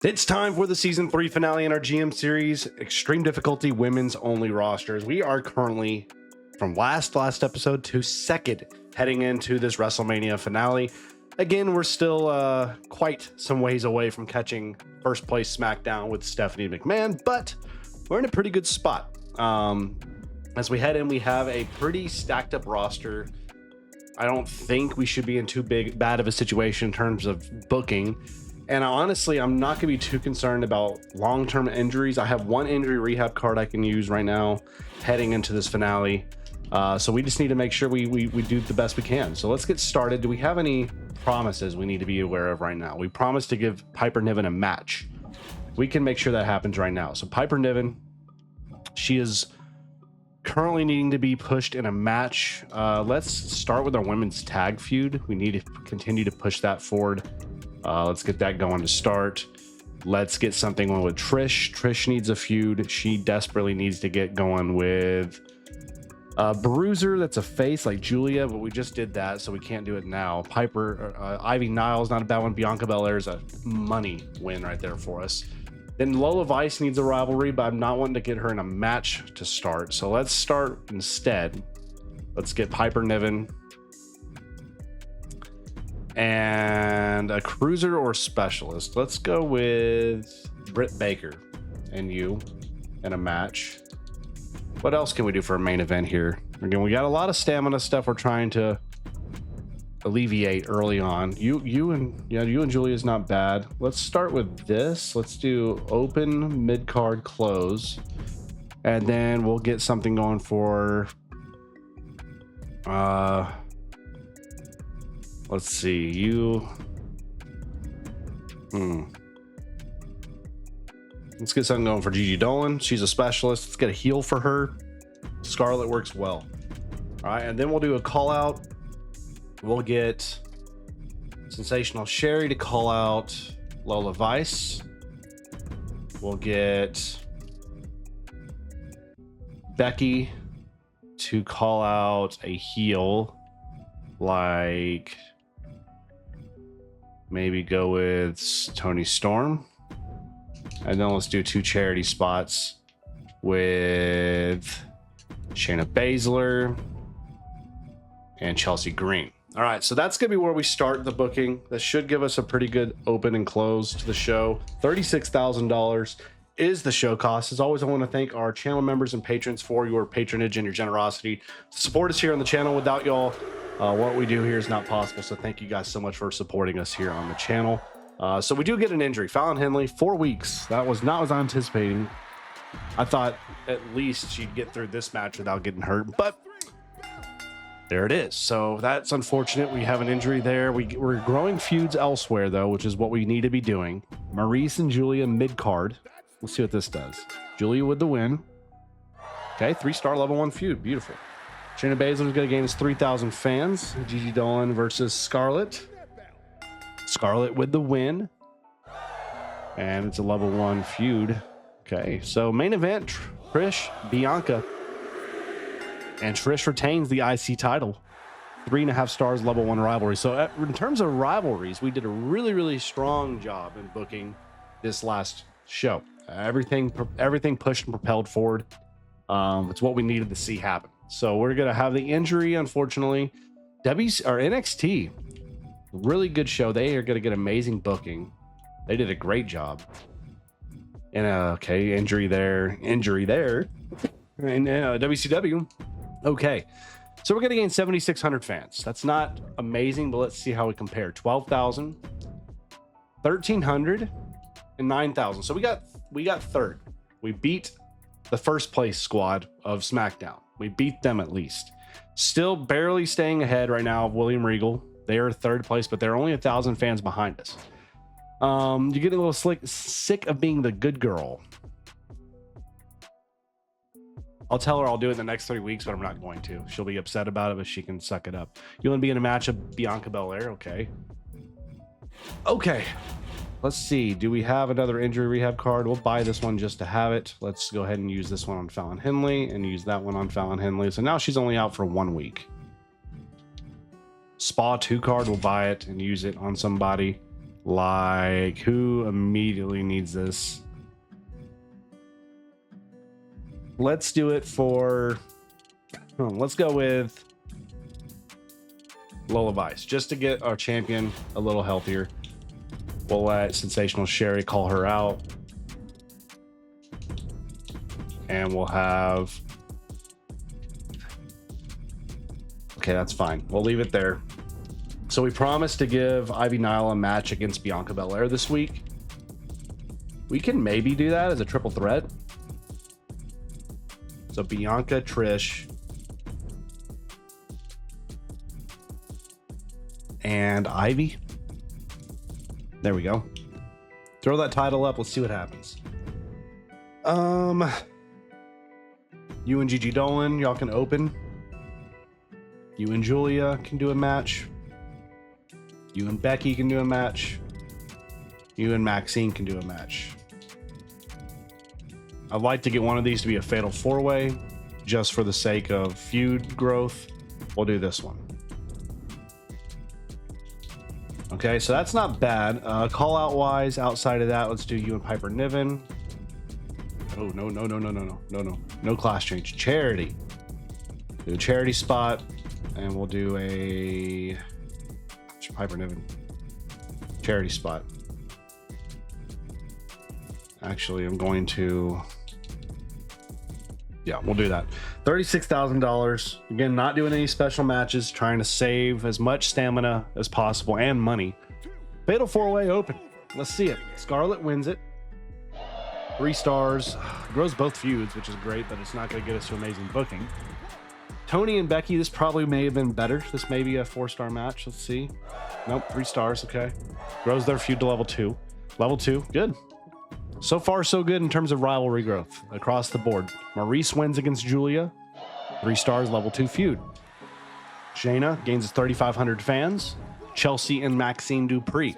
It's time for the season 3 finale in our GM series, Extreme Difficulty Women's Only Rosters. We are currently, from last episode to second, heading into this Wrestlemania finale. Again, we're still quite some ways away from catching first place SmackDown with Stephanie McMahon, but we're in a pretty good spot. As we head in, we have a pretty stacked up roster. I don't think we should be in too bad of a situation in terms of booking. And honestly, I'm not going to be too concerned about long-term injuries. I have one injury rehab card I can use right now heading into this finale. So we just need to make sure we do the best we can. So let's get started. Do we have any promises we need to be aware of right now? We promised to give Piper Niven a match. We can make sure that happens right now. So Piper Niven, she is currently needing to be pushed in a match. Let's start with our women's tag feud. We need to continue to push that forward. Let's get that going to start. Let's get something going with Trish. Trish needs a feud. She desperately needs to get going with Bruiser. That's a face like Julia, but we just did that, so we can't do it now. Piper, Ivy Niles, not a bad one. Bianca Belair is a money win right there for us. Then Lola Vice needs a rivalry, but I'm not wanting to get her in a match to start. So let's start instead. Let's get Piper Niven and a cruiser or specialist. Let's go with Britt Baker and you in a match. What else can we do for a main event here? Again, we got a lot of stamina stuff we're trying to alleviate early on. You and Julia's not bad. Let's start with this. Let's do open, mid-card, close, and then we'll get something going for let's see, let's get something going for Gigi Dolan. She's a specialist. Let's get a heel for her. Scarlett works well. All right, and then we'll do a call out. We'll get Sensational Sherry to call out Lola Vice. We'll get Becky to call out a heel, like maybe go with Toni Storm. And then let's do 2 charity spots with Shayna Baszler and Chelsea Green. All right, so that's going to be where we start the booking. That should give us a pretty good open and close to the show. $36,000 is the show cost. As always, I want to thank our channel members and patrons for your patronage and your generosity to support us here on the channel. Without y'all, what we do here is not possible. So thank you guys so much for supporting us here on the channel. So we do get an injury. Fallon Henley, 4 weeks. That was not what I was anticipating. I thought at least she'd get through this match without getting hurt, but there it is. So that's unfortunate. We have an injury there. We're growing feuds elsewhere, though, which is what we need to be doing. Maurice and Julia mid-card. Let's see what this does. Julia with the win. Okay, 3-star level 1 feud. Beautiful. Shayna Baszler is going to gain us 3,000 fans. Gigi Dolan versus Scarlett. Scarlett with the win. And it's a level 1 feud. Okay, so main event, Trish, Bianca. And Trish retains the IC title. 3.5 stars, level 1 rivalry. So in terms of rivalries, we did a really, really strong job in booking this last show. Everything pushed and propelled forward. It's what we needed to see happen. So we're going to have the injury, unfortunately. NXT, really good show. They are going to get amazing booking. They did a great job. And okay, injury there. And WCW. Okay, so we're going to gain 7,600 fans. That's not amazing, but let's see how we compare. 12,000, 1,300, and 9,000. So we got third. We beat the first place squad of SmackDown. We beat them at least. Still barely staying ahead right now of William Regal. They are third place, but they're only 1,000 fans behind us. You're getting a little sick of being the good girl. I'll tell her I'll do it in the next 3 weeks, but I'm not going to. She'll be upset about it, but she can suck it up. You want to be in a match of Bianca Belair? Okay. Let's see. Do we have another injury rehab card? We'll buy this one just to have it. Let's go ahead and use this one on Fallon Henley and use that one on Fallon Henley. So now she's only out for 1 week. Spa 2 card, we'll buy it and use it on somebody. Like, who immediately needs this? Let's do it for... let's go with Lola Vice, just to get our champion a little healthier. We'll let Sensational Sherry call her out. And we'll have... okay, that's fine. We'll leave it there. So we promised to give Ivy Nile a match against Bianca Belair this week. We can maybe do that as a triple threat. So Bianca, Trish, and Ivy. There we go. Throw that title up. Let's see what happens. You and Gigi Dolan, y'all can open. You and Julia can do a match. You and Becky can do a match. You and Maxine can do a match. I'd like to get one of these to be a fatal 4-way, just for the sake of feud growth. We'll do this one. Okay, so that's not bad. Call out wise, outside of that, let's do you and Piper Niven. Oh, no class change. Charity. Do a charity spot, and we'll do a Piper Niven charity spot. Actually, I'm going to... yeah, we'll do that. $36,000. Again, not doing any special matches, trying to save as much stamina as possible and money. Fatal 4-way open. Let's see it. Scarlett wins it. 3 stars. Grows both feuds, which is great, but it's not going to get us to amazing booking. Tony and Becky, this probably may have been better. This may be a 4-star match. Let's see. Nope, 3 stars. Okay. Grows their feud to level 2. Level 2. Good. So far, so good in terms of rivalry growth across the board. Maurice wins against Julia. 3 stars, level 2 feud. Shayna gains 3,500 fans. Chelsea and Maxine Dupree.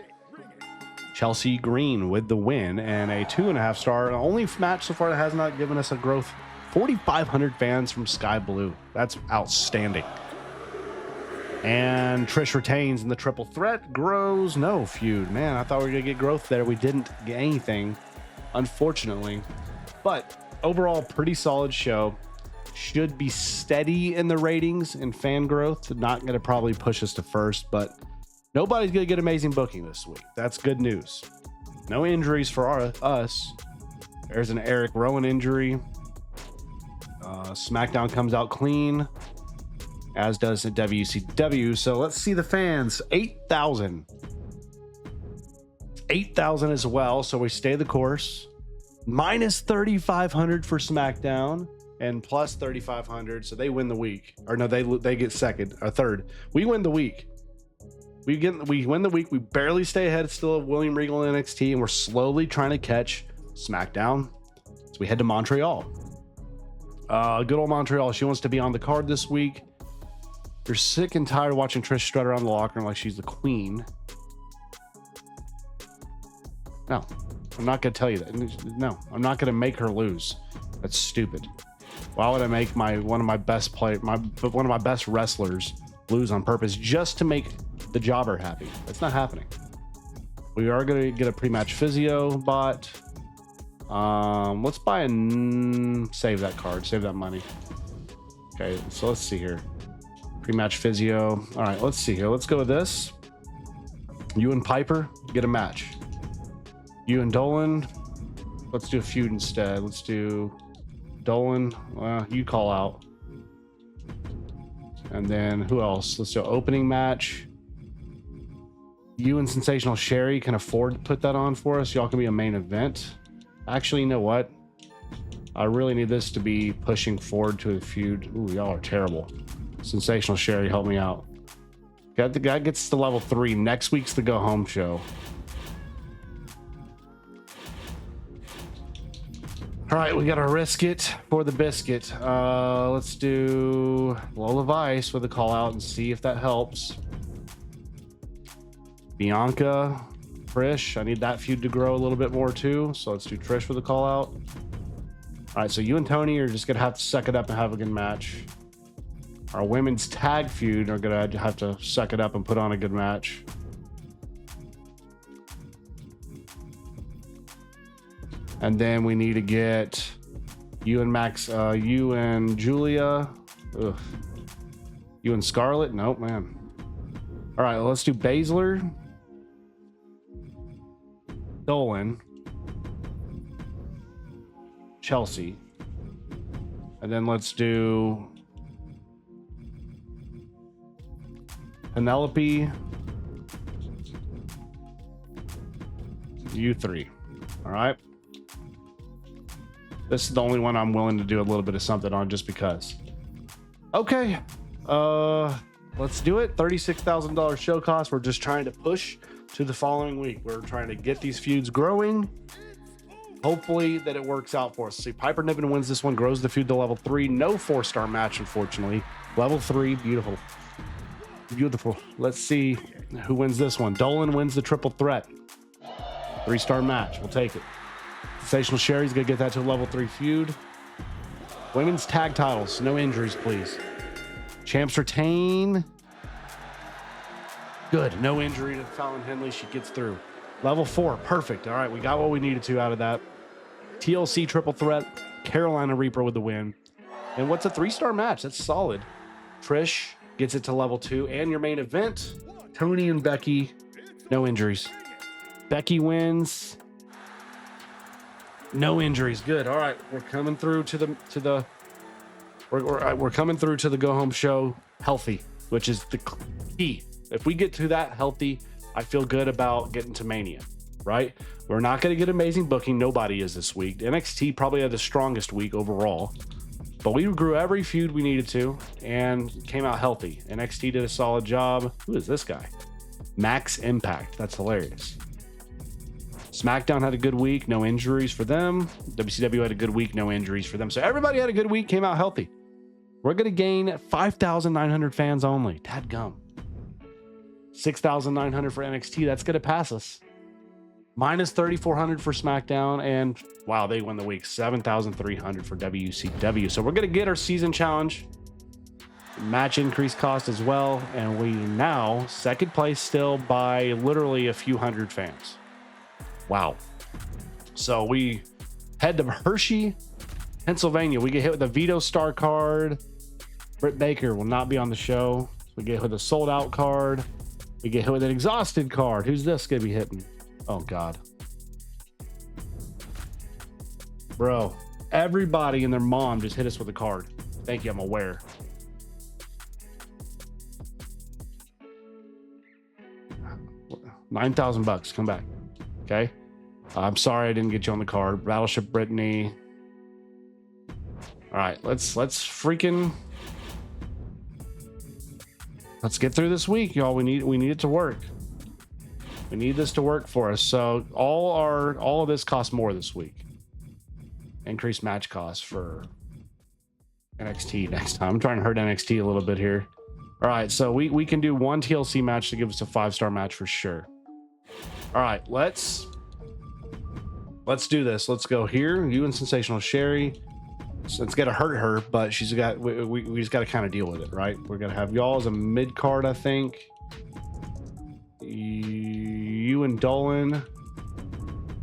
Chelsea Green with the win and a 2.5-star. Only match so far that has not given us a growth. 4,500 fans from Sky Blue. That's outstanding. And Trish retains in the triple threat. Grows no feud. Man, I thought we were going to get growth there. We didn't get anything, unfortunately. But overall, pretty solid show. Should be steady in the ratings and fan growth. Not going to probably push us to first, but nobody's going to get amazing booking this week. That's good news. No injuries for us. There's an Eric Rowan injury. SmackDown comes out clean, as does the WCW. So let's see the fans. 8,000. 8,000 as well. So we stay the course. Minus 3,500 for SmackDown and plus 3,500. So they win the week. Or no, they get second or third. We win the week. We win the week. We barely stay ahead. It's still William Regal in NXT, and we're slowly trying to catch SmackDown. So we head to Montreal. Good old Montreal. She wants to be on the card this week. You're sick and tired of watching Trish strut around the locker room like she's the queen. No, I'm not going to tell you that. No, I'm not going to make her lose. That's stupid. Why would I make one of my best wrestlers lose on purpose just to make the jobber happy? That's not happening. We are going to get a pre-match physio bot. Let's buy and save that card. Save that money. Okay, so let's see here. Pre-match physio. All right, let's see here. Let's go with this. You and Piper get a match. You and Dolan. Let's do a feud instead. Let's do Dolan. You call out. And then who else? Let's do an opening match. You and Sensational Sherry can afford to put that on for us. Y'all can be a main event. Actually, you know what? I really need this to be pushing forward to a feud. Ooh, y'all are terrible. Sensational Sherry, help me out. The guy gets to level 3. Next week's the go home show. All right, we got to risk it for the biscuit. Let's do Lola Vice with a call out and see if that helps. Bianca, Trish. I need that feud to grow a little bit more too. So let's do Trish with a call out. All right, so you and Tony are just going to have to suck it up and have a good match. Our women's tag feud are going to have to suck it up and put on a good match. And then we need to get you and Max, you and Julia. Ugh. You and Scarlett? Nope, man. All right, let's do Baszler, Dolan, Chelsea. And then let's do Penelope, you three. All right. This is the only one I'm willing to do a little bit of something on just because. Okay. Let's do it. $36,000 show cost. We're just trying to push to the following week. We're trying to get these feuds growing. Hopefully that it works out for us. See, Piper Niven wins this one, grows the feud to level 3. No 4-star match, unfortunately. Level 3, beautiful. Beautiful. Let's see who wins this one. Dolan wins the triple threat. 3-star match. We'll take it. Sensational Sherry's gonna get that to a level 3 feud. Women's tag titles. No injuries, please. Champs retain. Good. No injury to Fallon Henley. She gets through. Level 4. Perfect. All right. We got what we needed to out of that. TLC triple threat. Carolina Reaper with the win. And what's a 3-star match? That's solid. Trish gets it to level 2. And your main event, Tony and Becky. No injuries. Becky wins. No injuries. Good. All right. We're coming through to the we're coming through to the go home show healthy, which is the key. If we get to that healthy, I feel good about getting to Mania, right? We're not going to get amazing booking. Nobody is this week. NXT probably had the strongest week overall, but we grew every feud we needed to and came out healthy. NXT did a solid job. Who is this guy? Max Impact. That's hilarious. SmackDown had a good week. No injuries for them. WCW had a good week. No injuries for them. So everybody had a good week, came out healthy. We're going to gain 5,900 fans only. Dadgum. 6,900 for NXT. That's going to pass us. Minus 3,400 for SmackDown. And wow, they won the week. 7,300 for WCW. So we're going to get our season challenge. Match increase cost as well. And we now second place still by literally a few hundred fans. Wow. So we head to Hershey, Pennsylvania. We get hit with a Veto Star card. Britt Baker will not be on the show. We get hit with a sold out card. We get hit with an exhausted card. Who's this going to be hitting? Oh, God. Bro, everybody and their mom just hit us with a card. Thank you. I'm aware. $9,000. Come back. Okay. I'm sorry I didn't get you on the card. Battleship Brittany. All right, let's get through this week, y'all. We need it to work. We need this to work for us. So all of this costs more this week. Increased match costs for NXT next time. I'm trying to hurt NXT a little bit here. All right, so we can do one TLC match to give us a 5-star match for sure. All right, let's do this. Let's go here. You and Sensational Sherry. So it's gonna hurt her, but she's got. We just got to kind of deal with it, right? We're gonna have y'all as a mid card, I think. You and Dolan,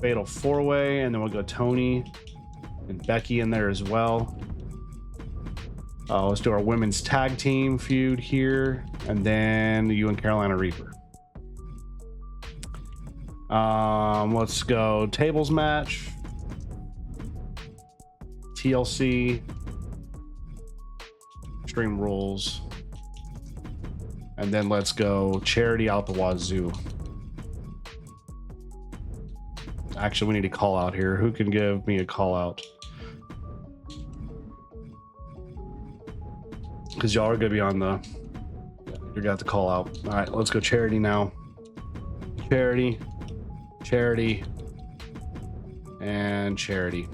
fatal 4-way, and then we'll go Tony and Becky in there as well. Let's do our women's tag team feud here, and then you and Carolina Reaper. Let's go tables match, TLC, Extreme Rules, and then let's go charity out the wazoo. Actually, we need a call out here. Who can give me a call out? Because y'all are gonna be on the. You got the call out. All right, let's go charity now. Charity. And charity.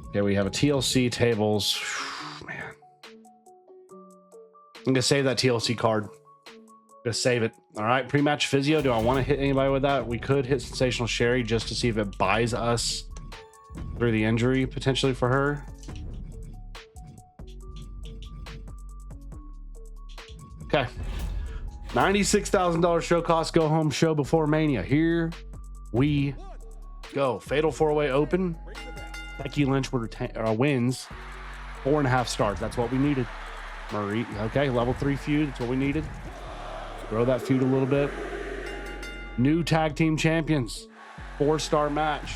Okay, we have a TLC tables. Man, I'm gonna save that TLC card. Gonna save it. All right, pre-match physio. Do I want to hit anybody with that? We could hit Sensational Sherry just to see if it buys us through the injury potentially for her. Okay. $96,000 show cost, go home show before Mania. Here we Go. Fatal 4-Way Open. Becky Lynch wins 4.5 stars. That's what we needed. Marie, okay, level 3 feud. That's what we needed. Grow that feud a little bit. New tag team champions. 4-star match.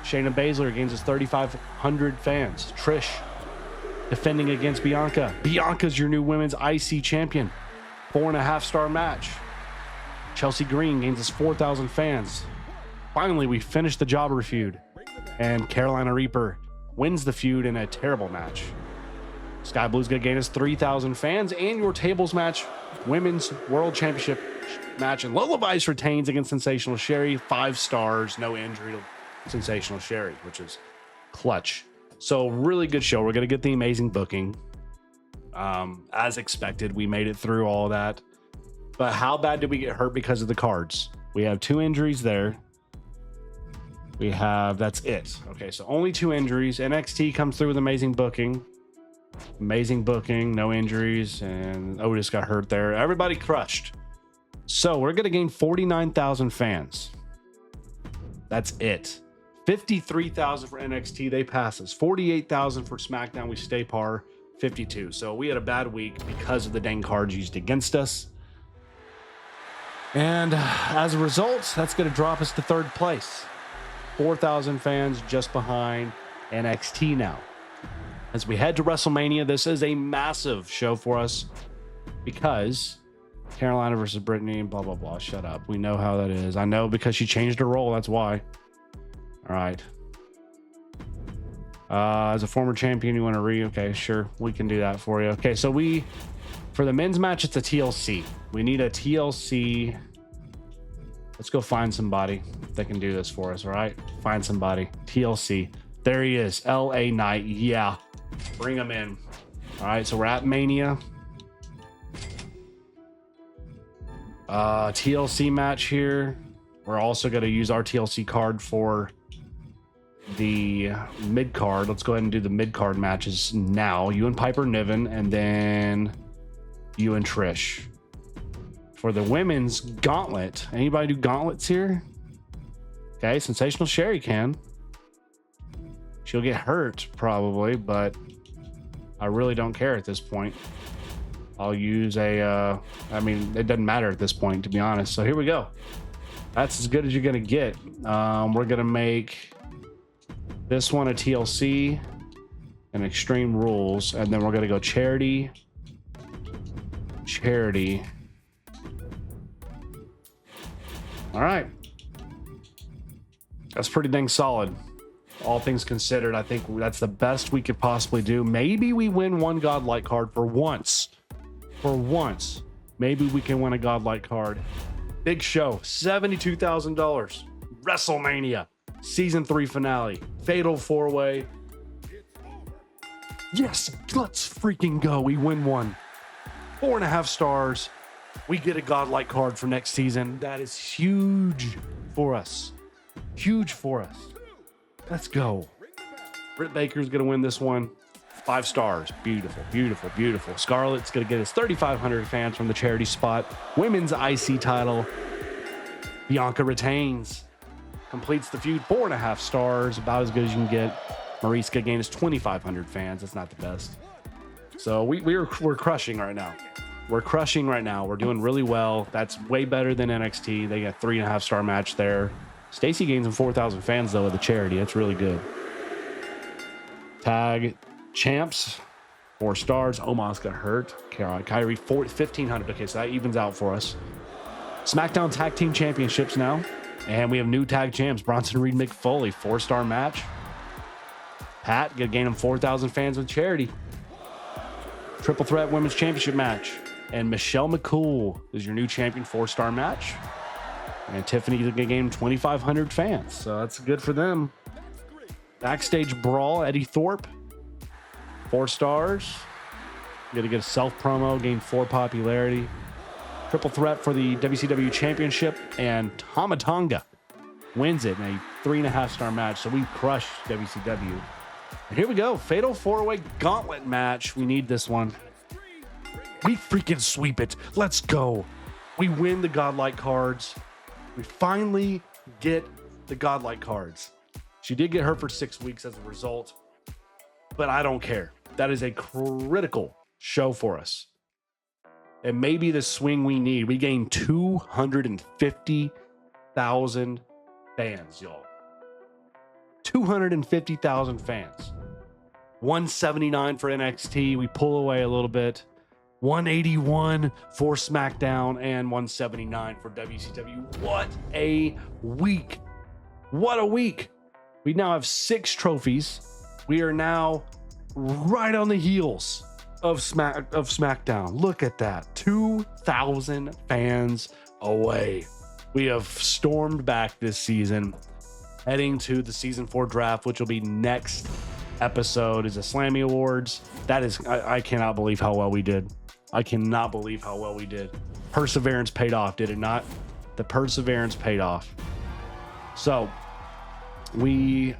Shayna Baszler gains us 3,500 fans. Trish defending against Bianca. Bianca's your new women's IC champion. 4.5-star match. Chelsea Green gains us 4,000 fans. Finally, we finished the jobber feud. And Carolina Reaper wins the feud in a terrible match. Sky Blue's going to gain us 3,000 fans. And your tables match, women's world championship match. And Lola Vice retains against Sensational Sherry. 5 stars, no injury to Sensational Sherry, which is clutch. So really good show. We're going to get the amazing booking. As expected, we made it through all that. But how bad did we get hurt because of the cards? We have 2 injuries there. That's it. Okay, so only 2 injuries. NXT comes through with amazing booking. Amazing booking, no injuries, and Otis got hurt there. Everybody crushed. So we're going to gain 49,000 fans. That's it. 53,000 for NXT, they pass us. 48,000 for SmackDown, we stay par. 52. So we had a bad week because of the dang cards used against us. And as a result, that's going to drop us to 3rd place. 4,000 fans just behind NXT now. As we head to WrestleMania, this is a massive show for us because Carolina versus Brittany, blah, blah, blah. Shut up. We know how that is. I know because she changed her role. That's why. All right. As a former champion, you want to okay, sure. We can do that for you. Okay, so for the men's match, it's a TLC. We need a TLC. Let's go find somebody that can do this for us, all right? Find somebody. TLC. There he is. LA Knight. Yeah. Bring him in. All right, so we're at Mania. TLC match here. We're also going to use our TLC card for the mid card. Let's go ahead and do the mid card matches now. You and Piper Niven, and then you and Trish. For the women's gauntlet, anybody do gauntlets here? Okay, Sensational Sherry can. She'll get hurt probably, but I really don't care at this point. I'll use it doesn't matter at this point, to be honest. So here we go. That's as good as you're gonna get. We're gonna make this one a TLC and Extreme Rules, and then we're gonna go charity. All right, that's pretty dang solid. All things considered, I think that's the best we could possibly do. Maybe we win one Godlike card for once. Maybe we can win a Godlike card. Big show, $72,000. Wrestlemania, season 3 finale, fatal 4-way. Yes, let's freaking go. We win one. 4.5 stars. We get a Godlike card for next season. That is huge for us. Let's go. Britt Baker's going to win this one. 5 stars. Beautiful. Scarlett's going to get us 3,500 fans from the charity spot. Women's IC title. Bianca retains. Completes the feud. 4.5 stars. About as good as you can get. Mariska gains 2,500 fans. That's not the best. So we're crushing right now. We're doing really well. That's way better than NXT. They got 3.5 star match there. Stacy gains 4,000 fans though with the charity. That's really good. Tag champs, 4 stars. Omos got hurt. Kyrie 1,500. Okay, so that evens out for us. SmackDown Tag Team Championships now. And we have new tag champs. Bronson Reed, Mick Foley, 4-star match. Pat gonna gain him 4,000 fans with charity. Triple Threat Women's Championship match. And Michelle McCool is your new champion, 4-star match. And Tiffany's gonna gain 2,500 fans. So that's good for them. Backstage Brawl, Eddie Thorpe, 4 stars. Gonna get a self promo, gain 4 popularity. Triple Threat for the WCW Championship, and Tama Tonga wins it in a 3.5 star match. So we crushed WCW. And here we go, fatal 4-way gauntlet match. We need this one. We freaking sweep it. Let's go. We win the Godlike cards. We finally get the Godlike cards. She did get hurt for 6 weeks as a result, but I don't care. That is a critical show for us. It may be the swing we need. We gained 250,000 fans, y'all. 250,000 fans. 179 for NXT. We pull away a little bit. 181 for SmackDown and 179 for WCW. What a week. What a week. We now have 6 trophies. We are now right on the heels of SmackDown. Look at that. 2,000 fans away. We have stormed back this season, heading to the season 4 draft, which will be next episode is a Slammy Awards. That is, I cannot believe how well we did. I cannot believe how well we did. Perseverance paid off, did it not? The perseverance paid off. So we,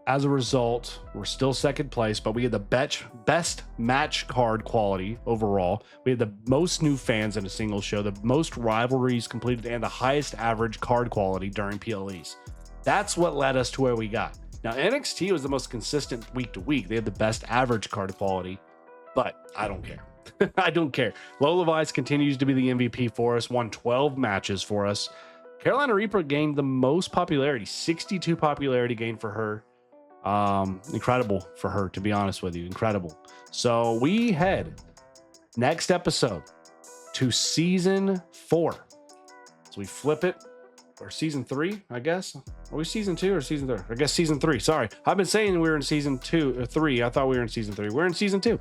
as a result, we're still second place, but we had the best match card quality overall. We had the most new fans in a single show, the most rivalries completed, and the highest average card quality during PLEs. That's what led us to where we got. Now, NXT was the most consistent week to week. They had the best average card quality, but I don't care. I don't care. Lola Vice continues to be the MVP for us, won 12 matches for us. Carolina Reaper gained the most popularity, 62 popularity gain for her. Incredible for her, to be honest with you. Incredible. So we head next episode to season 4. So we flip it, or season 3, I guess. Are we season 2 or season 3? I guess season 3. Sorry. I've been saying we were in season 2 or 3. I thought we were in season 3. We're in season 2.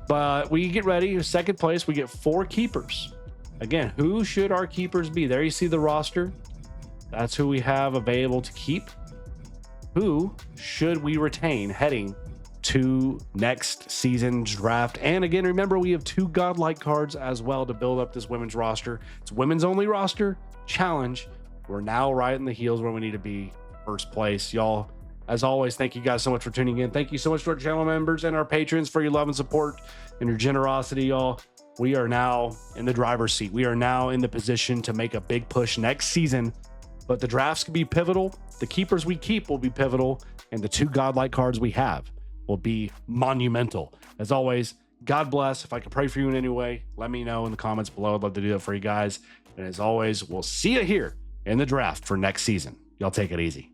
But we get ready. Second place, we get 4 keepers. Again, who should our keepers be? There you see the roster. That's who we have available to keep. Who should we retain heading to next season's draft? And again, remember, we have 2 Godlike cards as well to build up this women's roster. It's women's only roster challenge. We're now right in the heels where we need to be. First place, y'all. As always, thank you guys so much for tuning in. Thank you so much to our channel members and our patrons for your love and support and your generosity, y'all. We are now in the driver's seat. We are now in the position to make a big push next season. But the drafts can be pivotal. The keepers we keep will be pivotal. And the 2 Godlike cards we have will be monumental. As always, God bless. If I can pray for you in any way, let me know in the comments below. I'd love to do that for you guys. And as always, we'll see you here in the draft for next season. Y'all take it easy.